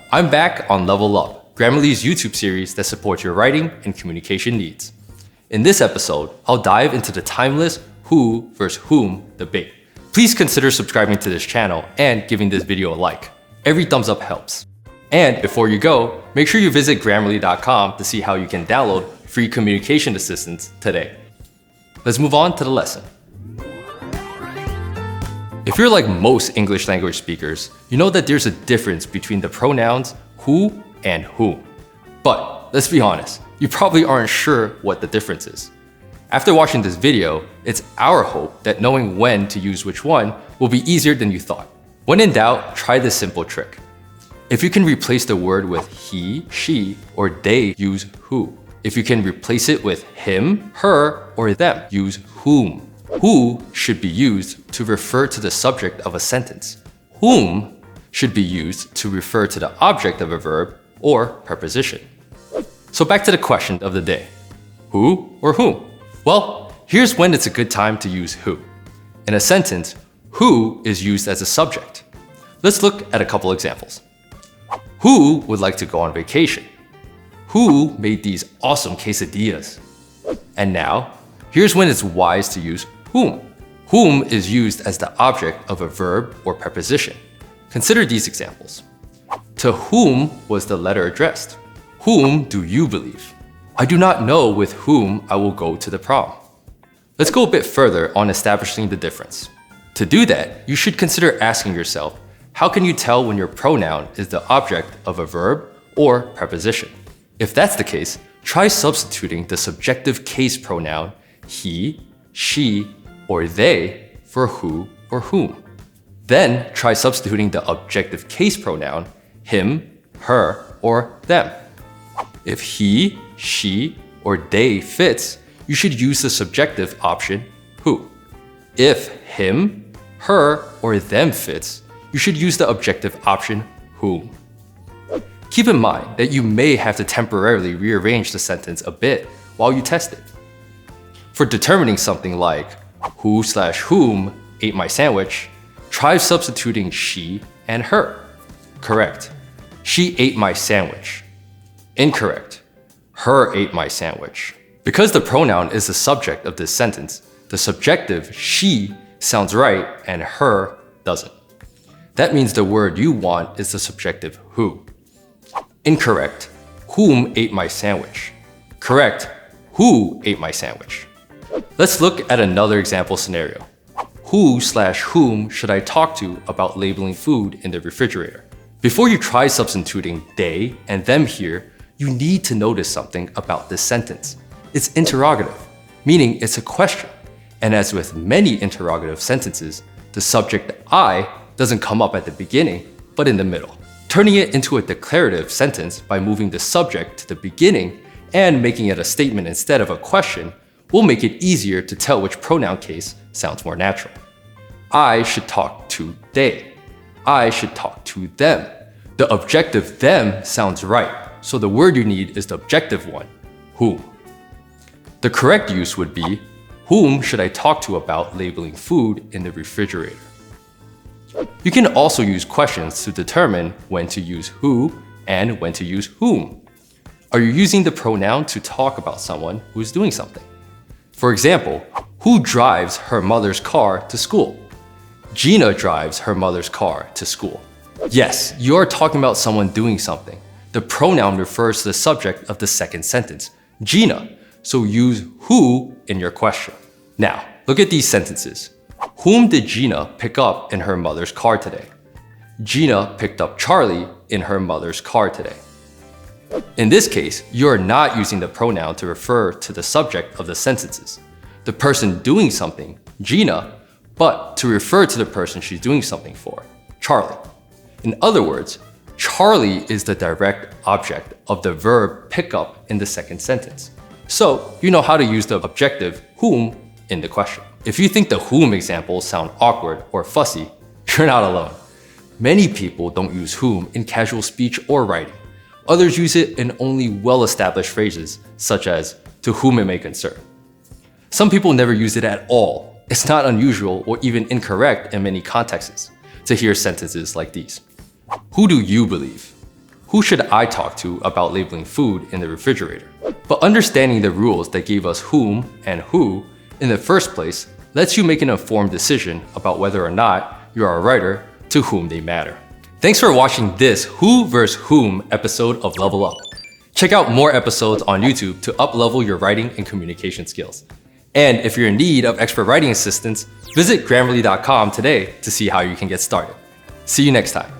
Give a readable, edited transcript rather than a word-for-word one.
I'm back on Level Up, Grammarly's YouTube series that supports your writing and communication needs. In this episode, I'll dive into the timeless who versus whom debate. Please consider subscribing to this channel and giving this video a like. Every thumbs up helps. And before you go, make sure you visit Grammarly.com to see how you can download free communication assistance today. Let's move on to the lesson. If you're like most English language speakers, you know that there's a difference between the pronouns who and whom. But let's be honest, you probably aren't sure what the difference is. After watching this video, it's our hope that knowing when to use which one will be easier than you thought. When in doubt, try this simple trick. If you can replace the word with he, she, or they, use who. If you can replace it with him, her, or them, use whom. Who should be used to refer to the subject of a sentence. Whom should be used to refer to the object of a verb or preposition. So back to the question of the day. Who or whom? Well, here's when it's a good time to use who. In a sentence, who is used as a subject. Let's look at a couple examples. Who would like to go on vacation? Who made these awesome quesadillas? And now, here's when it's wise to use whom. Whom is used as the object of a verb or preposition. Consider these examples. To whom was the letter addressed? Whom do you believe? I do not know with whom I will go to the prom. Let's go a bit further on establishing the difference. To do that, you should consider asking yourself, how can you tell when your pronoun is the object of a verb or preposition? If that's the case, try substituting the subjective case pronoun he, she, or they for who or whom. Then try substituting the objective case pronoun him, her, or them. If he, she, or they fits, you should use the subjective option who. If him, her, or them fits, you should use the objective option whom. Keep in mind that you may have to temporarily rearrange the sentence a bit while you test it. For determining something like who/whom ate my sandwich, try substituting she and her. Correct. She ate my sandwich. Incorrect. Her ate my sandwich. Because the pronoun is the subject of this sentence, the subjective she sounds right and her doesn't. That means the word you want is the subjective who. Incorrect. Whom ate my sandwich? Correct. Who ate my sandwich? Let's look at another example scenario. Who/whom should I talk to about labeling food in the refrigerator? Before you try substituting they and them here, you need to notice something about this sentence. It's interrogative, meaning it's a question. And as with many interrogative sentences, the subject I doesn't come up at the beginning, but in the middle. Turning it into a declarative sentence by moving the subject to the beginning and making it a statement instead of a question will make it easier to tell which pronoun case sounds more natural. I should talk to they. I should talk to them. The objective them sounds right, so the word you need is the objective one, whom. The correct use would be, whom should I talk to about labeling food in the refrigerator? You can also use questions to determine when to use who and when to use whom. Are you using the pronoun to talk about someone who is doing something? For example, who drives her mother's car to school? Gina drives her mother's car to school. Yes, you are talking about someone doing something. The pronoun refers to the subject of the second sentence, Gina, so use who in your question. Now, look at these sentences. Whom did Gina pick up in her mother's car today? Gina picked up Charlie in her mother's car today. In this case, you are not using the pronoun to refer to the subject of the sentences, the person doing something, Gina, but to refer to the person she's doing something for, Charlie. In other words, Charlie is the direct object of the verb pick up in the second sentence. So you know how to use the objective whom in the question. If you think the whom examples sound awkward or fussy, you're not alone. Many people don't use whom in casual speech or writing. Others use it in only well-established phrases, such as to whom it may concern. Some people never use it at all. It's not unusual or even incorrect in many contexts to hear sentences like these. Who do you believe? who should I talk to about labeling food in the refrigerator? But understanding the rules that gave us whom and who in the first place lets you make an informed decision about whether or not you are a writer to whom they matter. Thanks for watching this Who vs. Whom episode of Level Up. Check out more episodes on YouTube to up-level your writing and communication skills. And if you're in need of expert writing assistance, visit Grammarly.com today to see how you can get started. See you next time.